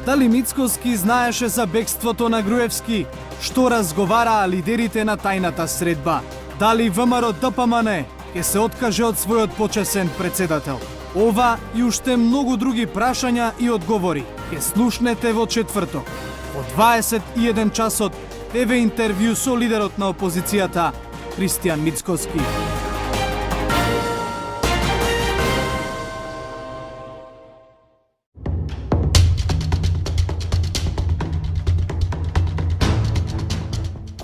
Дали Мицкоски знаеше за бегството на Груевски? Што разговараа лидерите на тајната средба? Дали ВМРО ДПМН ќе се откаже од својот почесен председател? Ова и уште многу други прашања и одговори ќе слушнете во четврток. Во 21 часот ТВ интервју со лидерот на опозицијата Христијан Мицкоски.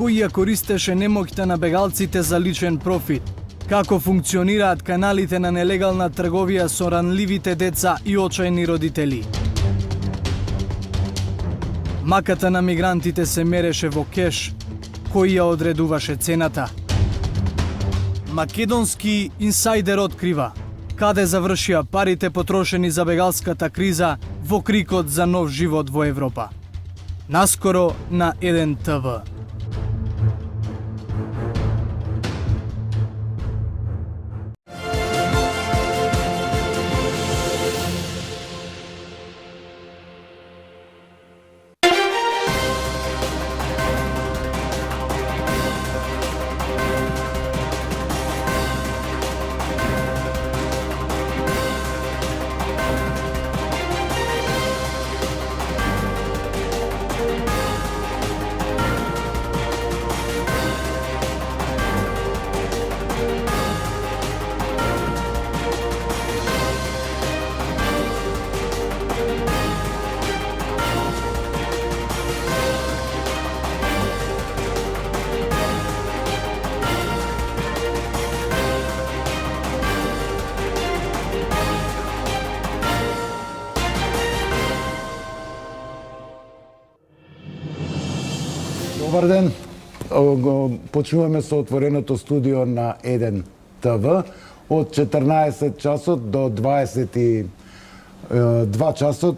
Кој ја користеше немоќта на бегалците за личен профит? Како функционираат каналите на нелегална трговија со ранливите деца и очајни родители? Маката на мигрантите се мереше во кеш, кој ја одредуваше цената? Македонски инсайдер открива каде завршија парите потрошени за бегалската криза во крикот за нов живот во Европа. Наскоро на 1 ТВ. Добар ден. Почнуваме со отвореното студио на 1 ТВ од 14 часот до 22 часот.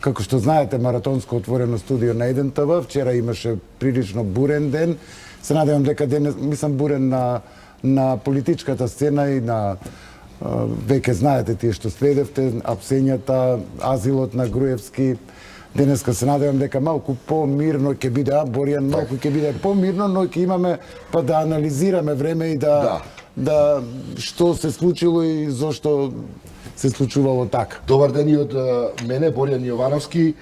Како што знаете, маратонско отворено студио на 1 ТВ. Вчера имаше прилично бурен ден. Се надевам дека денес, мислам, бурен на политичката сцена и на веќе знаете тие што следевте, апсењата, азилот на Груевски. Денеска се надевам дека малку помирно ќе биде, Боријан, малку ќе биде помирно, но ќе имаме па да анализираме време и да што се случило и зошто се случувало така. Добар ден и од мене, Боријан Јовановски.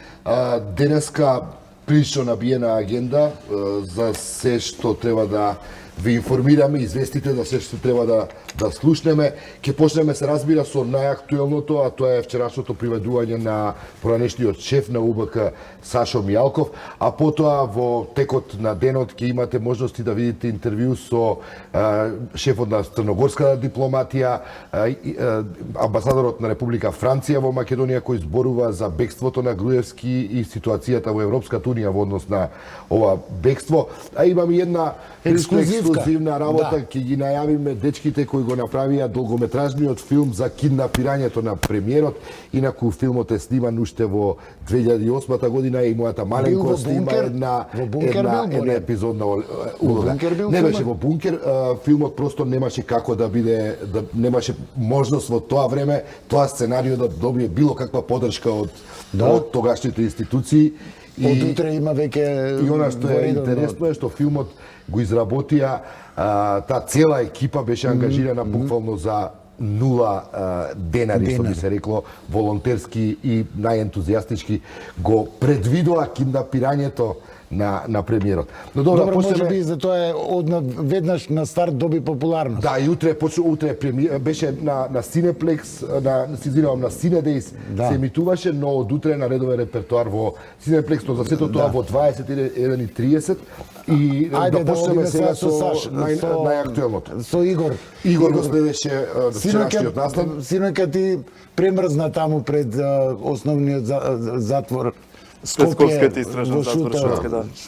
Денеска прилично набиена агенда за се што треба да ви информираме, известите за се што треба да слушнеме. Ќе почнеме, се разбира, со најактуелното, а тоа е вчерашното приведување на поранешниот шеф на УБК Сашо Мијалков, а потоа во текот на денот ќе имате можности да видите интервју со шефот на црногорската дипломатија, амбасадорот на Република Франција во Македонија, кој зборува за бегството на Груевски и ситуацијата во Европската унија во однос на ова бегство. А имам и една ексклузивна работа, ќе ги најавиме дечките кои го направија долгометражниот филм за киднапирањето на премиерот. Инаку филмот е сниман уште во 2008 година и мојата маленкост има една епизодна улога. Не беше во бункер, филмот просто немаше како да биде, немаше можност во тоа време тоа сценарио да добие било каква поддршка од тогашните институции. Од утре има веќе... И она што е интересно е што филмот го изработија, таа цела екипа беше ангажирана буквално за 0 денари, што би се рекло, волонтерски и најентузијастички го предвидоа киднапирањето на премиерот. Но добро, може би за тоа е веднаш на старт доби популарност. Да, и утре беше на Cineplex, на Cinedejs се емитуваше, но од утре на редовен репертоар во Cineplex, но за сето тоа во 21:30 и да почнеме сега со најактуелното. Со Игор. Игор го следеше вчерашниот настан. Синоќа ти премрзна таму пред основниот затвор Скопје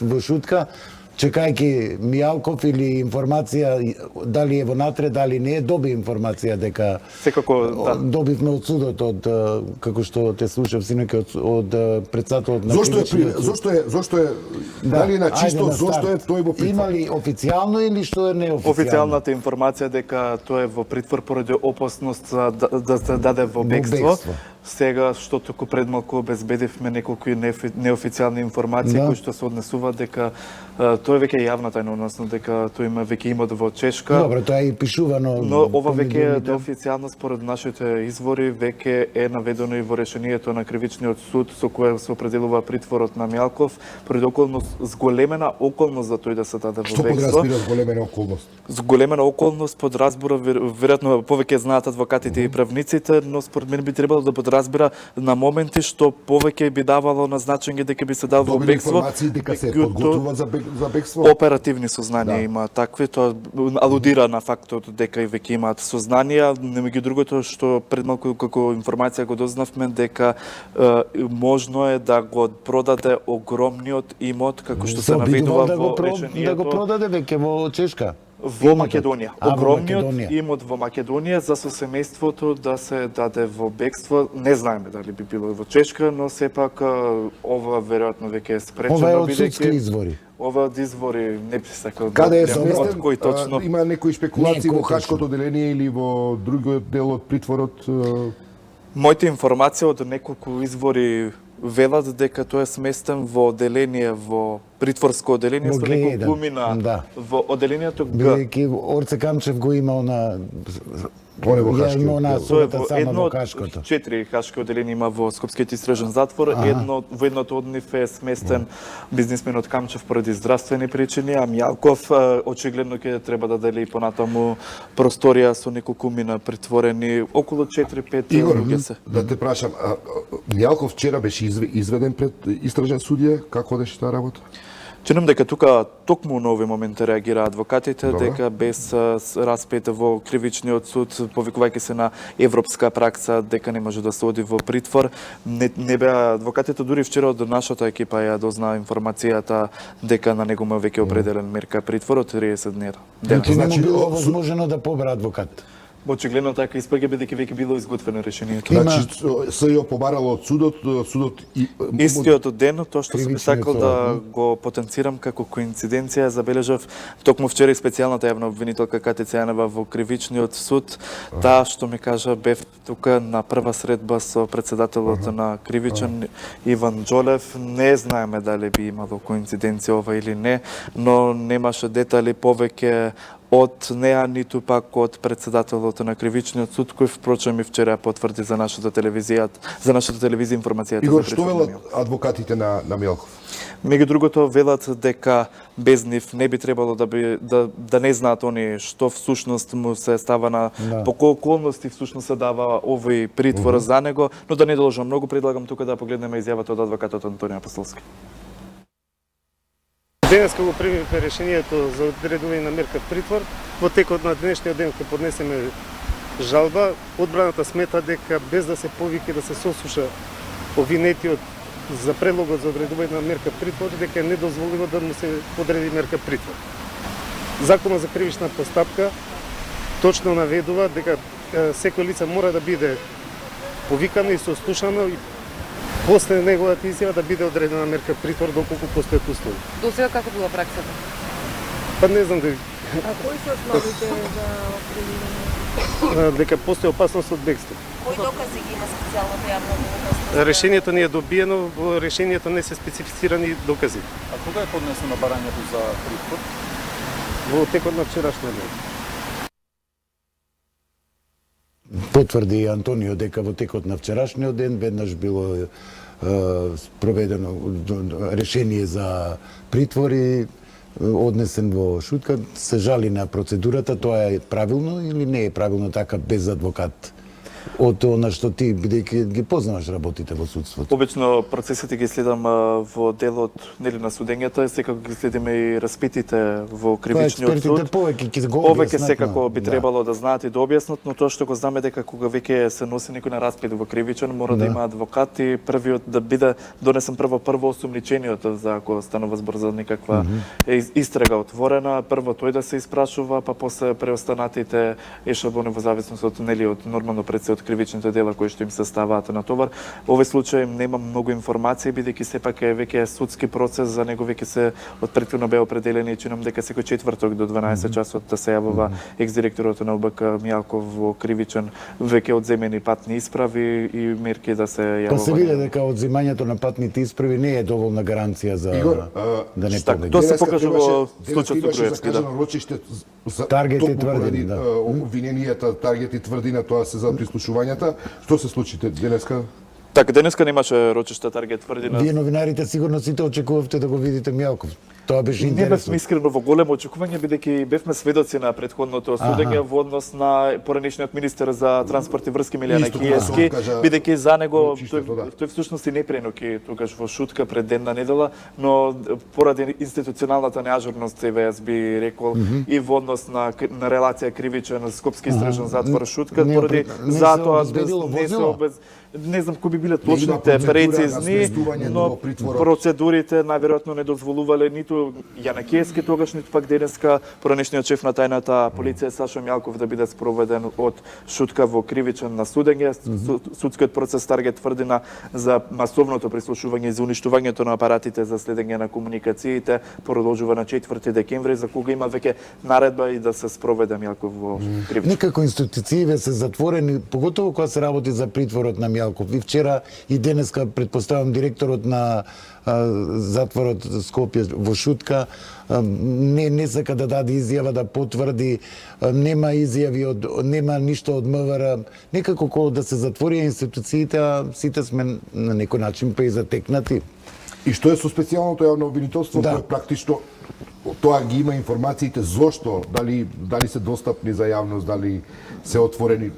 во Шутка, чекајќи Мијалков или информација дали е вонатре, дали не е, доби информација дека секако добивме од судот, од како што те слушав синоќа од председателот на Зошто е дали на чисто, зошто е тој во притвор? Има ли официјално или што е неофицијално? Официјалната информација дека тој е во притвор поради опасност да се даде во бегство. сега што току пред малку обезбедивме неколку неофицијални информации Да. кои што се однесуваат дека тој веќе е јавна тајна, односно дека тој има веќе имот во Чешка. Добро, тоа е и пишувано. Но ова веќе е помеѓу неофицијално според нашите извори, веќе е наведено и во решението на Кривичниот суд со кое се определува притворот на Мјалков, пред зголемена околност за тој да се даде во Што бегство. подразбира зголемена околност? Зголемена околност подразбира веројатно повеќе знаат адвокатите и правниците, но според мен би требало да подразбира на моменти што повеќе би давало назначење дека би се дал во Добили бегство. информации дека се меѓутоа, подготвува за бегство? Оперативни сознанија Да. има такви, тоа алудира на фактот дека и веќе имаат сознанија, но меѓу другото што пред малку како информација го дознавме дека можно е да го продаде огромниот имот како што се наведува да во го решението продаде веќе во Чешка. во Македонија. Во Огромниот Македонија. имот во Македонија за со семејството да се даде во бегство. Не знаеме дали би било во Чешка, но сепак ова веројатно веќе е спречено Ова е од судски извори. Ова од извори не би сакал Каде е да сместен? од кој точно. Има некои спекулации Не, во кој Хашкото одделение или во другиот дел од притворот? Моите информации од неколку извори велат дека тој е сместен во одделение, во притворско одделение Во со Г1, неколку гумина да. во одделението Г. Бидејќи Орце Камчев го имал на Оне во Хашкиот Ја, на дел. Тоа е судата во само едно во од Хашкото. 4 хашки одделени има во Скопскиот истражен затвор, во едното од нив е сместен бизнисменот Камчев поради здравствени причини, а Мјалков очигледно ќе треба да дели понатаму просторија со неколку мина притворени, околу 4-5 Игор, луѓе се. да те прашам, Мјалков вчера беше изведен пред истражен судија, како одеше таа работа? Чинам дека тука токму на овој момент реагира адвокатите, Добро. дека без распет во кривичниот суд, повикувајќи се на европска пракса, дека не може да се оди во притвор. Не беа адвокатите, дури вчера од нашата екипа ја дозна информацијата дека на него му е веќе определен мерка притвор од 30 дена. Значи не Значи, му било о, возможено да побра адвокат. Очигледно така испаѓа бидејќи веќе било изготвено решението. Има- Значи, се ја побарало од судот, судот и... Истиот ден, тоа што сум Кривичниот сакал да суд, го потенцирам како коинциденција, забележав токму вчера и специјалната јавна обвинителка Катја Цјанева во кривичниот суд, таа што ми кажа бев тука на прва средба со председателот на кривичен Иван Џолев. Не знаеме дали би имало коинциденција ова или не, но немаше детали повеќе од неа, ниту пак од председателот на кривичниот суд, кој впрочем и вчера потврди за нашата телевизија информацијата Игор, за што присутни. велат адвокатите на Мјалков? Меѓу другото велат дека без нив не би требало да не знаат они што всушност му се става на по кои околности всушност се дава овој притвор за него, но да не должам многу, предлагам тука да погледнеме изјавата од адвокатот Антонио Апостолски. Денеска го примивме решението за одредување на мерка притвор. Во текот на денешниот ден ќе поднесеме жалба. Одбраната смета дека без да се повики да се сослуша обвинетиот за предлогот за одредување на мерка притвор, дека е недозволиво да му се подреди мерка притвор. Законот за кривична постапка точно наведува дека секој лице мора да биде повикано и сослушано и после неговата изјава да биде одредена мерка притвор доколку постојат услови. До сега како била праксата? Па не знам дека А кои се основите за определение? дека постои опасност од бегство. Кои докази ги има специјалната јавна обвинителка? Решението не е добиено, во решението не се специфицирани докази. А кога е поднесено барањето за притвор? Во текот на вчерашниот ден. Потврди и Антонио дека во текот на вчерашниот ден веднаш било проведено решение за притвор и однесен во шутка. Се жали на процедурата, тоа е правилно или не е правилно така без адвокат? Од она што ти, бидејќи ги познаваш работите во судството. Обично процесите ги следам во делот нели на судењата, секако ги следиме и распитите во кривичниот експертите суд. повеќе ќе го Повеќе објаснат, секако би да. требало да знаат и да објаснат, но тоа што го знаме дека кога веќе се носи некој на распит во кривичен, мора да Да. има адвокат и првиот да биде донесен прво осумничениот за ако станува збор за некаква истрага отворена, прво тој да се испрашува, па после преостанатите ешелони во зависност од нели од нормално пред се од кривичните дела кои што им се ставаат на товар. Овој случај нема многу информации, бидејќи сепак е веќе судски процес, за него веќе се од претходно бе определени, чинам дека секој четврток до 12 часот да се јавува екс-директорот на УБК Мијалков во кривичен, веќе одземени патни исправи и мерки да се јавува. Па се види дека одземањето на патните исправи не е доволна гаранција за да не така, победи. тоа се покажа во случајот со Груевски, да. Рочиште за Таргет и токму Тврдина, поради, да. обвиненијата Таргет и Тврдина, тоа се за прислушувањата. Што се случите денеска? Така, денеска немаше рочишта Таргет Тврдина. Вие новинарите сигурно сите очекувавте да го видите Мијалков. Тоа беше Не интересно. бевме искрено во големо очекување, бидејќи бевме сведоци на претходното судење во однос на поранешниот министер за транспорт и врски Милијана Исто Киевски, така, кажа, бидејќи за него чистото, да. тој всушност и не пренуки тогаш во шутка пред ден на недела, но поради институционалната неажурност, јас би рекол, и во однос на релација кривичен Скопски истражен затвор шутка, Не поради не се затоа обезбедило возило? не знам кои би биле има точните процедура на прецизни, сместување но до притворот. процедурите најверојатно не дозволувале ниту Јана Киевски тогаш, ниту пак денеска поранешниот шеф на тајната полиција Сашо Мијалков да биде спроведен од шутка во кривичен на судење. Судскиот процес Таргет Тврдина за масовното прислушување и за уништувањето на апаратите за следење на комуникациите продолжува на 4 декември, за кога има веќе наредба и да се спроведе Мијалков во кривичен. Некако институциите се затворени, поготово кога се работи за притворот на Мијалков. И вчера и денеска предпоставам директорот на затворот Скопје во шутка не сака да даде изјава, да потврди, нема изјави нема ништо од МВР. Некако кога да се затвори институциите, а сите сме на некој начин па и затекнати. И што е со специјалното јавно обвинителство, Да. кое практично тоа ги има информациите, зошто, дали се достапни за јавност, дали се отворени.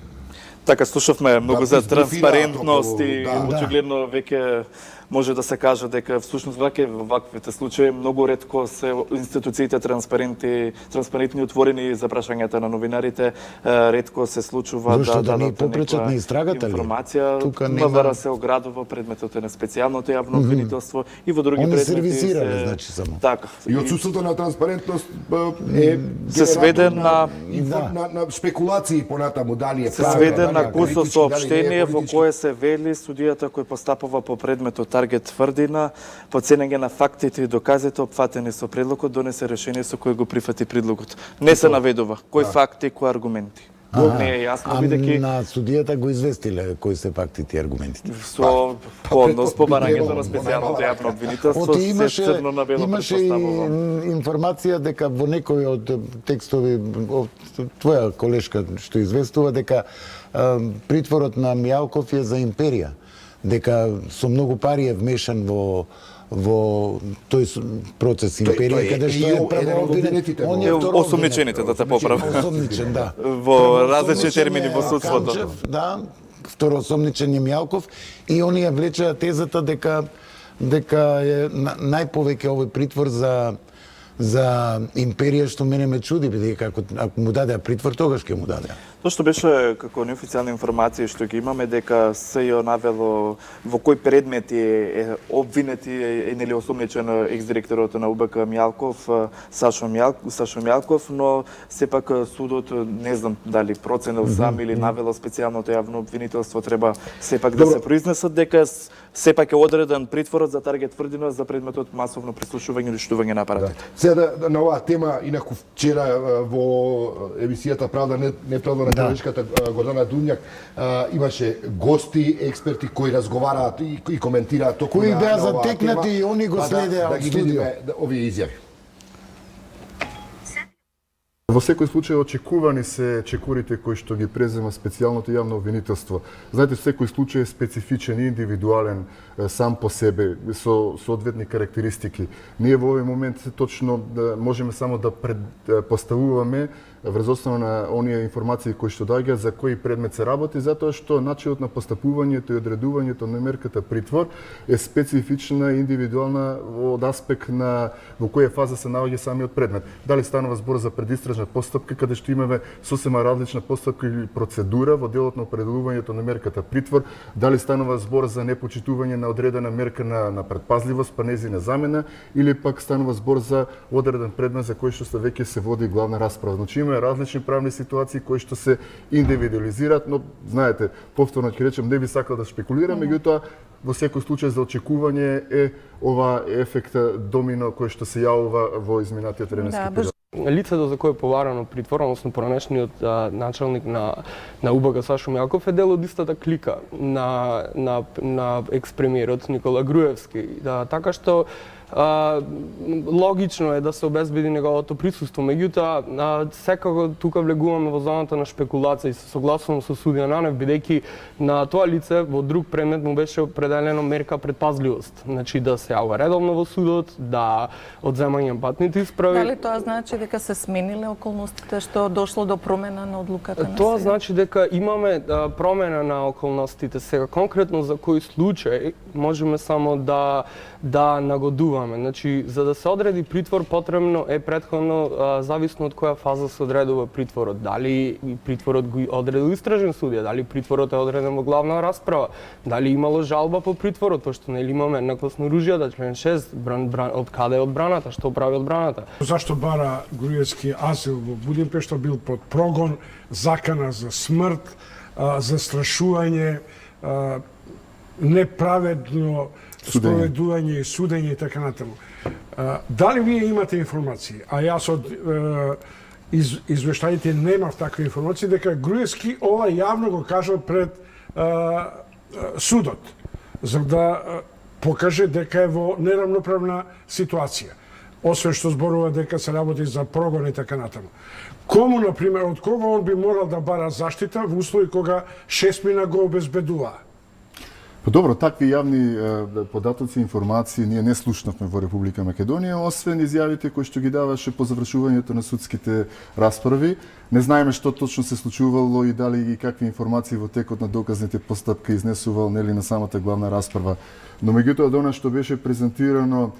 Така, слушавме многу за дискусираат транспарентност околу, и да. очигледно веќе може да се каже дека всушност во ваквите случаи многу ретко се институциите транспарентни отворени за прашањата на новинарите, ретко се случува Зошто да не дадат попречат некоја на истрагата ли? информација. Тука нема- МВР се оградува, предметот е на специјалното јавно обвинителство и во други Они предмети сервисирале, значи, само. Така. И отсутството на транспарентност е се сведе на на спекулации понатаму, дали е се правда, сведе дали на е кусо политички, дали не е соопштение во политички. кое се вели судијата кој постапува по предметот Таргет Тврдина, по ценење на фактите и доказите опфатени со предлогот, донесе решение со кое го прифати предлогот. Не се наведува кои факти и кои аргументи. Не е јасно, бидејќи на судијата го известиле кои се фактите и аргументите. со однос по барањето би на требало, специјалното јавно обвинителство Оти се имаше црно на бело имаше и претпоставува. информација дека во некои од текстови од твоја колешка што известува дека притворот на Мијалков е за империја, дека со многу пари е вмешан во тој процес империја, тој е каде што и е еден од првообвинет. обвинетите Он во- е второ Осумничените, да те поправам. Осумничен, да. Во различни термини во Осумничен е судството. Камчев, да, второосомничен е Мијалков и оние влечеа тезата дека е најповеќе овој притвор за империја, што мене ме чуди, бидејќи ако му дадеа притвор, тогаш ќе му дадеа. Тоа што беше како неофицијални информации што ги имаме дека СЈО навело во кои предмети е обвинети е нели осумничен екс-директорот на УБК Мијалков, Сашо Мијалков, но сепак судот не знам дали проценил сам или навело специјалното јавно обвинителство, треба сепак да Добро. се произнесат дека сепак е одреден притворот за Таргет Тврдина за предметот масовно прислушување и уништување на апаратите. Сега на оваа тема, инаку вчера во емисијата Правда неправда на колешката Гордана Дуњак имаше гости, експерти кои разговараат и коментираат току Кои на беа оваа затекнати тема, и они го па следеа да од ги студио. видиме овие изјави. Во секој случај очекувани се чекорите кои што ги презема специјалното јавно обвинителство. Знаете, секој случај е специфичен и индивидуален сам по себе, со соодветни карактеристики. Ние во овој момент точно можеме само да предпоставуваме врз основа на оние информации кои што доаѓаат за кој предмет се работи, затоа што начинот на постапувањето и одредувањето на мерката притвор е специфична и индивидуална од аспект на во која фаза се наоѓа самиот предмет. Дали станува збор за предистражна постапка, каде што имаме сосема различна постапка или процедура во делот на определувањето на мерката притвор, дали станува збор за непочитување на одредена мерка на предпазливост, па нејзина замена, или пак станува збор за одреден предмет за кој што веќе се води главна расправа. Значи имаме има различни правни ситуации кои што се индивидуализираат, но знаете, повторно ќе речем, не би сакал да шпекулирам, меѓутоа во секој случај за очекување е ова ефекта домино кој што се јавува во изминатиот временски период. Лицето за кое е поварано притвор, односно поранешниот началник на УБК Сашо Мјаков е дел од истата клика на екс-премиерот Никола Груевски. Така што логично е да се обезбеди неговото присуство, меѓутоа секако тука влегуваме во зоната на шпекулација и се согласувам со судија Нанев, бидејќи на тоа лице во друг предмет му беше определено мерка предпазливост, значи да се јавува редовно во судот, да одземање патните исправи. Дали тоа значи дека се смениле околностите што дошло до промена на одлуката на Тоа СЕ? значи дека имаме промена на околностите. Сега конкретно за кој случај можеме само да нагодуваме. Значи, за да се одреди притвор потребно е претходно зависно од која фаза се одредува притворот. Дали притворот го одредил истражен судија, дали притворот е одреден во главна расправа, дали имало жалба по притворот, пошто нели имаме еднаквосно оружје, да член 6, од каде е одбраната, што прави одбраната. Зашто бара Груевски азил во Будимпешта, бил под прогон, закана за смрт, застрашување, неправедно спроведување и судење и така натаму. Дали вие имате информации, а јас од извештаите немав такви информации, дека Груевски ова јавно го кажал пред судот, за да покаже дека е во неравноправна ситуација. Освен што зборува дека се работи за прогон и така натаму. Кому, например, од кога он би морал да бара заштита во услови кога Шесмина го обезбедува? Па добро, такви јавни податоци, информации ние не слушнавме во Република Македонија, освен изјавите кои што ги даваше по завршувањето на судските расправи. Не знаеме што точно се случувало и дали и какви информации во текот на доказните постапки изнесувал нели на самата главна расправа. Но меѓутоа до она што беше презентирано,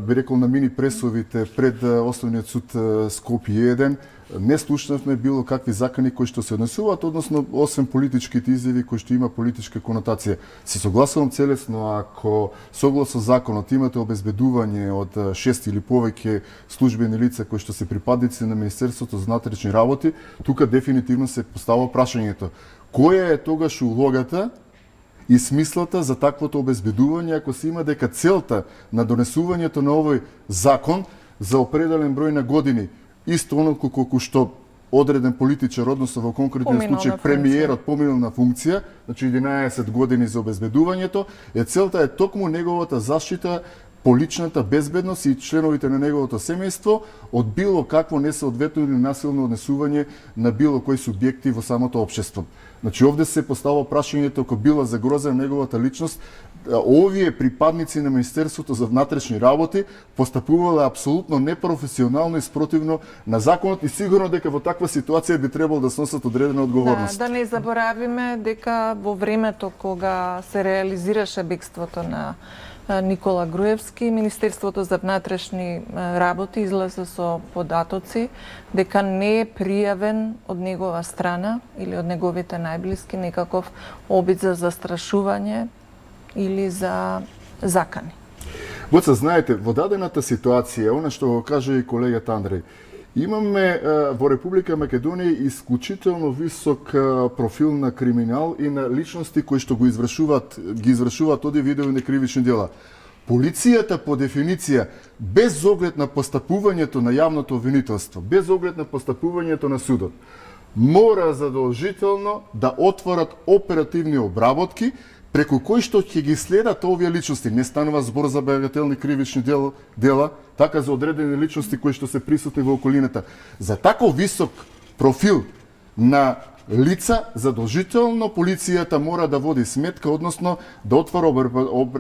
би рекол на мини пресовите пред Основниот суд Скопје 1, не слушнавме било какви закани кои што се однесуваат, односно освен политичките изјави кои што има политичка конотација. Се согласувам целесно, ако согласно законот имате обезбедување од 6 или повеќе службени лица кои што се припадници на Министерството за внатрешни работи, тука дефинитивно се постава прашањето: која е тогаш улогата и смислата за таквото обезбедување ако се има дека целта на донесувањето на овој закон за определен број на години, исто оноко колку што одреден политичар, односно во конкретен случај премиерот поминал на функција, значи 11 години за обезбедувањето, целта е токму неговата заштита по личната безбедност и членовите на неговото семејство од било какво несоодветно или насилно однесување на било кои субјекти во самото општество. Значи овде се поставува прашањето ако била загрозена неговата личност, овие припадници на Министерството за внатрешни работи постапувале апсолутно непрофесионално и спротивно на законот и сигурно дека во таква ситуација би требало да сносат одредена одговорност. Да не заборавиме дека во времето кога се реализираше бегството на Никола Груевски, Министерството за внатрешни работи излезе со податоци дека не е пријавен од негова страна или од неговите најблиски некаков обид за застрашување или за закани. Боца, знаете, во дадената ситуација, она што го кажа и колегата Андреј, имаме во Република Македонија исклучително висок профил на криминал и на личности кои што ги извршуваат оди видови кривични дела. Полицијата по дефиниција, без оглед на постапувањето на јавното обвинителство, без оглед на постапувањето на судот, мора задолжително да отворат оперативни обработки преку кои што ќе ги следат овие личности. Не станува збор за багателни кривични дела, така за одредени личности кои што се присутни во околината. За таков висок профил на лица, задолжително полицијата мора да води сметка, односно да отвора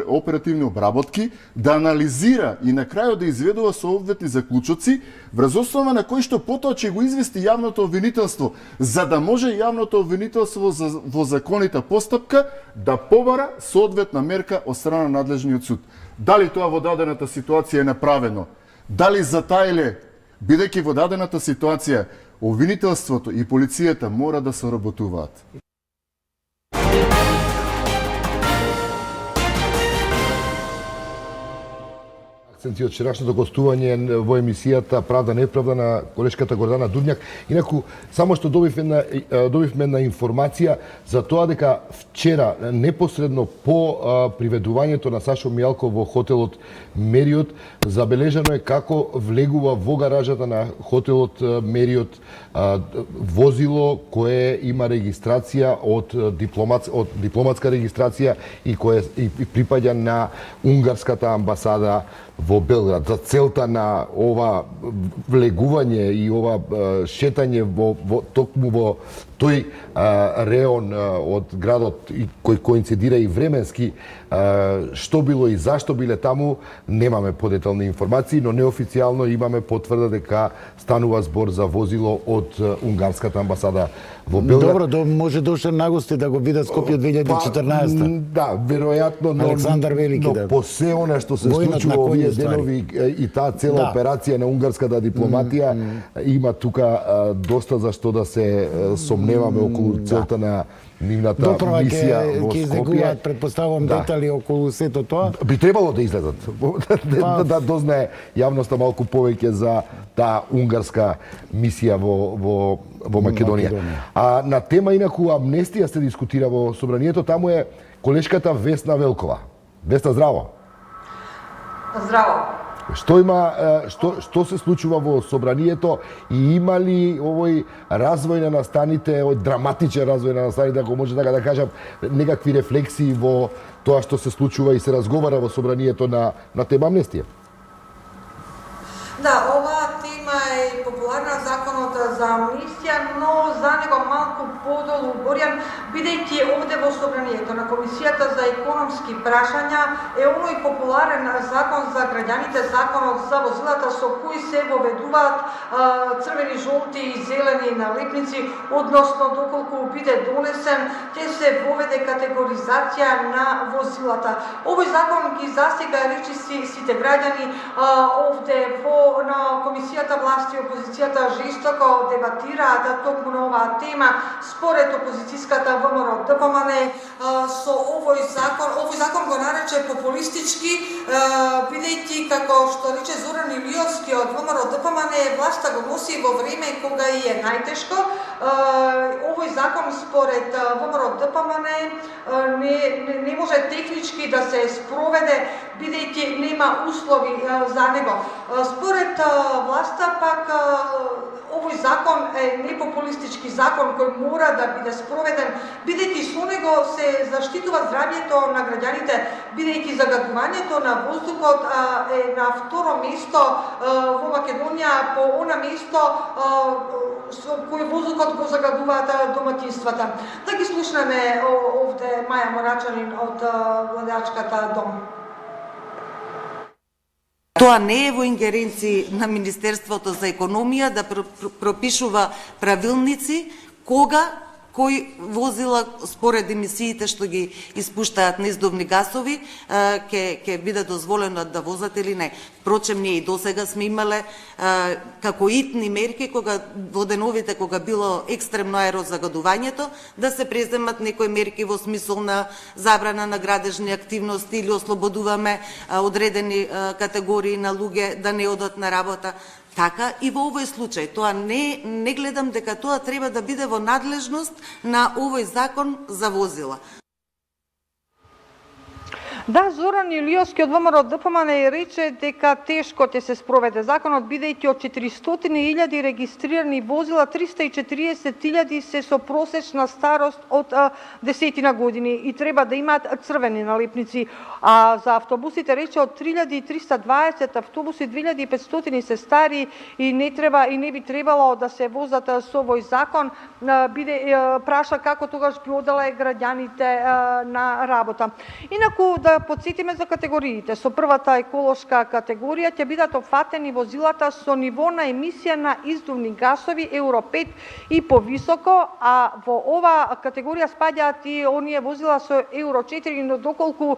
оперативни обработки, да анализира и на крајот да изведува соодветни заклучоци, врз основа на кои што потоа ќе го извести јавното обвинителство, за да може јавното обвинителство во законита постапка да побара соодветна мерка од страна на надлежниот суд. Дали тоа во дадената ситуација е направено? Дали затаиле, бидејќи во дадената ситуација обвинителството и полицијата мора да соработуваат. акценти од вчерашното гостување во емисијата Правда неправда на колешката Гордана Дудњак. Инаку, само што добивме една информација за тоа дека вчера, непосредно по приведувањето на Сашо Мијалков во хотелот Мериот, забележано е како влегува во гаражата на хотелот Мериот возило кое има регистрација од дипломатска регистрација и кое припаѓа на унгарската амбасада во Белград. За целта на ова влегување и ова шетање токму во тој реон од градот кој коинцидира и временски, што било и зашто биле таму, немаме подетални информации, но неофицијално имаме потврда дека станува збор за возило од унгарската амбасада во Белград. Добро, може доше нагости да го видат Скопје 2014. Да, веројатно, но Александар Велики, да. По се она што се случува овие денови и таа цела операција на унгарската дипломатија, има тука доста за што да се сомневаме околу целта на нивната мисија во Скопје. Излегуваат, предпоставувам, детали околу сето тоа. Би требало да излезат, да дознае јавноста малку повеќе за таа унгарска мисија во Македонија. А на тема инаку амнестија се дискутира во собранието, таму е колешката Весна Велкова. Весна, здраво. Здраво. Што се случува во собранието и има ли овој развој на настаните, овој драматичен развој на настаните, ако може така да кажам, некакви рефлексии во тоа што се случува и се разговара во собранието на тема амнестија? Да, оваа тема е популарна, законот за амнистија, но за него малку подолу Борјан, бидејќи овде во собранието на Комисијата за економски прашања е оној популарен закон за граѓаните, законот за возилата со кои се воведуваат црвени, жолти и зелени налепници, односно доколку биде донесен, ќе се воведе категоризација на возилата. Овој закон ги засега речиси сите граѓани овде на Комисијата власти и опозицијата жестоко дебатираат токму на оваа тема. Според опозицијската ВМРО ДПМН со овој закон го нарече популистички, бидејќи како што рече Зоран Илиовски од ВМРО ДПМН, власта го носи во време кога и е најтешко. Овој закон според ВМРО ДПМН не може технички да се спроведе, бидејќи нема услови за него. Според власта пак овој закон е непопулистички закон кој мора да биде спроведен, бидејќи со него се заштитува здравјето на граѓаните, бидејќи загадувањето на воздухот е на второ место во Македонија, по она место со кој воздухот го загадуваат доматинствата. Да ги слушнеме овде Маја Морачанин од владачката дом. Тоа не е во ингеренција на Министерството за економија да пропишува правилници кои возила според емисиите што ги испуштаат неиздувни гасови ќе биде дозволено да возат или не. Впрочем, ние и досега сме имале како итни мерки кога во деновите кога било екстремно аерозагадувањето да се преземат некои мерки во смисол на забрана на градежни активности или ослободуваме одредени категории на луѓе да не одат на работа. Така и во овој случај. Тоа не гледам дека тоа треба да биде во надлежност на овој закон за возила. Да, Зоран Илиовски од ВМРО ДПМН рече дека тешко ќе се спроведе законот, бидејќи од 400.000 регистрирани возила, 340.000 се со просечна старост од 10 години и треба да имаат црвени налепници. А за автобусите рече од 3.320 автобуси 2.500 се стари и не би требало да се возат со овој закон. Праша како тогаш би оделе граѓаните на работа. Инаку да подсетиме за категориите. Со првата еколошка категорија ќе бидат опфатени возилата со ниво на емисија на издувни гасови Евро 5 и повисоко, а во ова категорија спаѓаат и оние возила со Евро 4, но доколку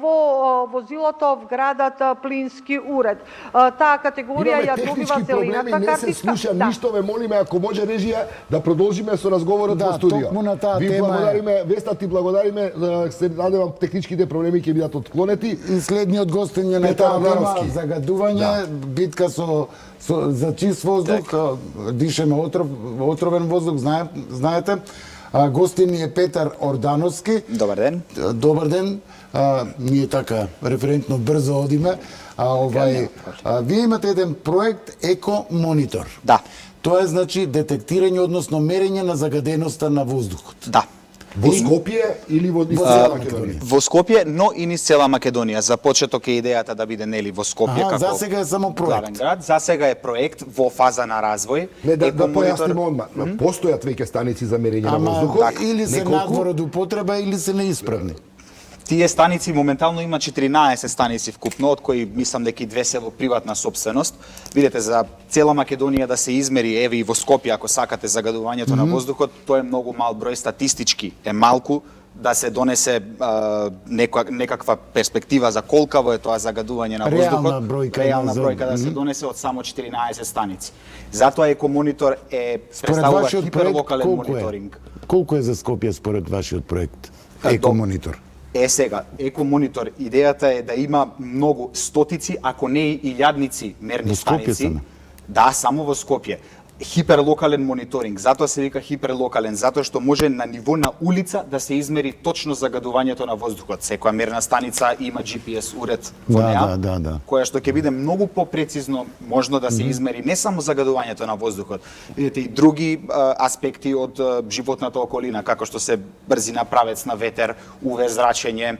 во возилото вградат плински уред. Таа категорија ја добива зелената картичка. Не се слуша ништо, ве молиме ако може режија да продолжиме со разговорот во студио. Токму на таа Ви тема. благодариме, Веста, ти благодариме, се надевам техничките проблеми проблеми ќе бидат отклонети. И следниот гостин е на Петар таа тема Ордановски. загадување, битка за чист воздух, дишеме отровен воздух, знаете. Гостин ни е Петар Ордановски. Добар ден. Добар ден. Ние така референтно брзо одиме. Вие имате еден проект Еко Монитор. Да. Тоа е значи детектирање, односно мерење на загаденоста на воздухот. Да. Во Скопје или во цела Македонија? Во Скопје, но и низ цела Македонија. За почеток е идејата да биде нели во Скопје како за сега е само проект. главен град. За сега е проект во фаза на развој. Не, да Еко монитор- појасниме одма. Постојат веќе станици за мерење на воздухот. Ама или се Неколку? надвор од употреба или се неисправни. Тие станици моментално има 14 станици вкупно, од кои мислам дека и 2 се во приватна сопственост. Видете, за цела Македонија да се измери, еве и во Скопје, ако сакате загадувањето на воздухот, тоа е многу мал број, статистички е малку, да се донесе некаква перспектива за колкаво е тоа загадување на воздухот. Реална бројка да се донесе од само 14 станици. Затоа Еко Монитор представува вашиот хиперлокален проект мониторинг. Колку е за Скопје според вашиот проект? Еко Монитор. Сега, Еко Монитор, идејата е да има многу стотици, ако не и илјадници мерни Во Скопје станици. само? Да, само во Скопје. Хиперлокален мониторинг. Затоа се вика хиперлокален, затоа што може на ниво на улица да се измери точно загадувањето на воздухот. Секоја мерна станица има GPS уред во неа, да. која што ќе биде многу попрецизно можно да се измери не само загадувањето на воздухот, видите и други аспекти од животната околина, како што се брзина правец на ветер, UV зрачење,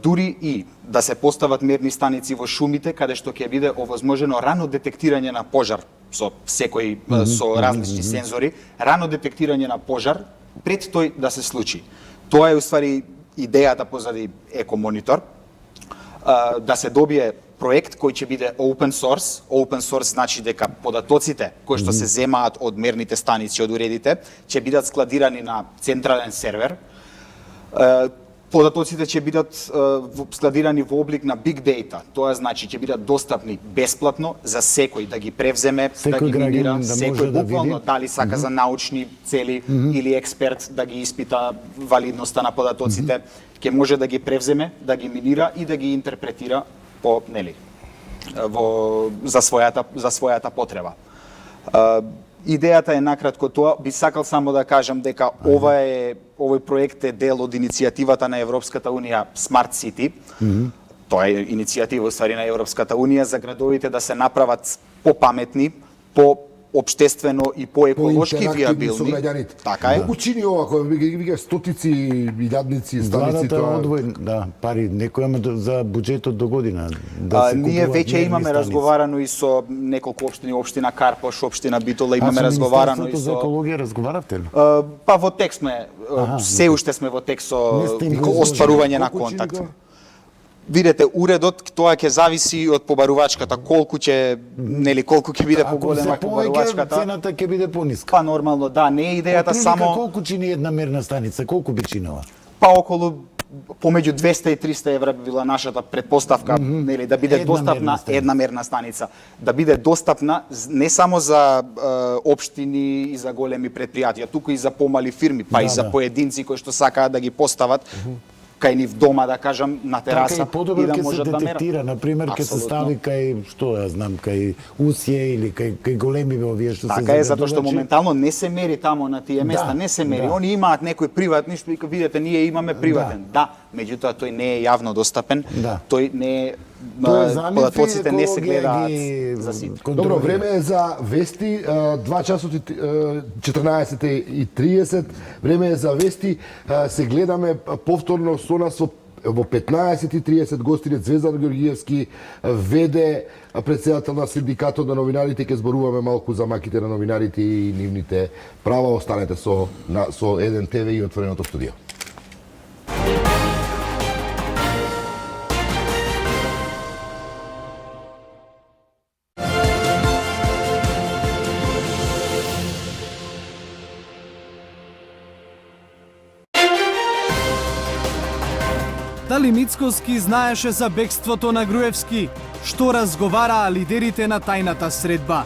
дури и да се постават мерни станици во шумите, каде што ќе биде овозможено рано детектирање на пожар со секој со различни сензори, рано детектирање на пожар пред тој да се случи. Тоа е уствари идејата позади Еко Монитор, да се добие проект кој ќе биде open source. Open source значи дека податоците кои што се земаат од мерните станици, од уредите, ќе бидат складирани на централен сервер. Податоците ќе бидат складирани во облик на big data. Тоа значи ќе бидат достапни бесплатно за секој да ги превземе, да ги минира, секој буквално дали сака за научни цели или експерт да ги испита валидноста на податоците, ќе може да ги превземе, да ги минира и да ги интерпретира по нели за својата потреба. Идејата е накратко тоа, би сакал само да кажам дека овој проект е дел од иницијативата на Европската Унија Smart City. Тоа е иницијатива уствари на Европската Унија за градовите да се направат попаметни, по-општествено и по-еколошки виабилни. Така е. Колку чини ова, кој вика стотици, илјадници, станици Владата одвој, пари, некој има за буџетот до година. Ние веќе имаме разговарано и со неколку општини, општина Карпош, општина Битола, имаме разговарано и со со екологија разговаравте ли? Па во текст сме, се уште сме во текст со остварување на контакт. Видете, уредот тоа ќе зависи од побарувачката, колку ќе биде поголема побарувачката. Ако се цената ќе биде пониска. Па нормално, да, не е идејата само Колку чини една мерна станица? Колку би чинила? па околу помеѓу 200 и 300 евра би била нашата предпоставка, нели, да биде достапна една мерна станица, да биде достапна не само за општини и за големи предпријатија, туку и за помали фирми, па и за поединци кои што сакаат да ги постават кај нив дома, да кажам, на тераса и да можат да мерат. Детектира, например, ќе се стави кај, што ја знам, кај усје или кај големи овие што се Така е, затоа што моментално не се мери тамо на тие места, не се мери. Они имаат некој приватни, што вика, видете, ние имаме приватен. Да, меѓутоа тој не е јавно достапен, тој не е податоците не се гледаат за сите. Добро, време е за вести, 2 часот и 14:30, време е за вести, се гледаме повторно со нас во 15:30 гостинец Звездан Георгиевски, ВД, председател на синдикатот на новинарите, ќе зборуваме малку за маките на новинарите и нивните права. Останете со Еден ТВ и Отвореното студио. Дали Мицкоски знаеше за бегството на Груевски? Што разговараа лидерите на тајната средба?